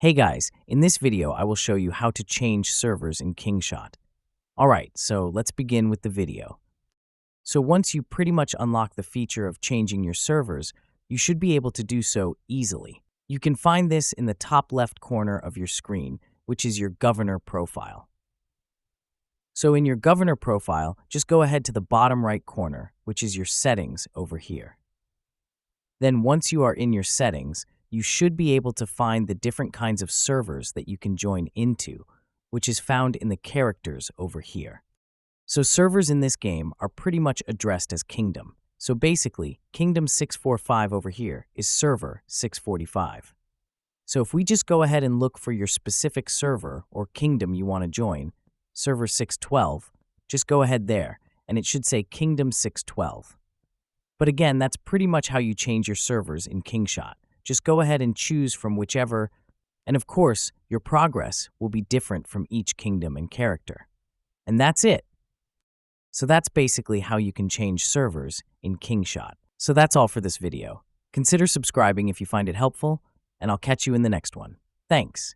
Hey guys, in this video I will show you how to change servers in Kingshot. Alright, so let's begin with the video. So once you pretty much unlock the feature of changing your servers, you should be able to do so easily. You can find this in the top left corner of your screen, which is your governor profile. So in your governor profile, just go ahead to the bottom right corner, which is your settings over here. Then once you are in your settings, you should be able to find the different kinds of servers that you can join into, which is found in the characters over here. So servers in this game are pretty much addressed as kingdom. So basically, kingdom 645 over here is server 645. So if we just go ahead and look for your specific server or kingdom you want to join, server 612, just go ahead there, and it should say kingdom 612. But again, that's pretty much how you change your servers in Kingshot. Just go ahead and choose from whichever, and of course, your progress will be different from each kingdom and character. And that's it. So that's basically how you can change servers in Kingshot. So that's all for this video. Consider subscribing if you find it helpful, and I'll catch you in the next one. Thanks.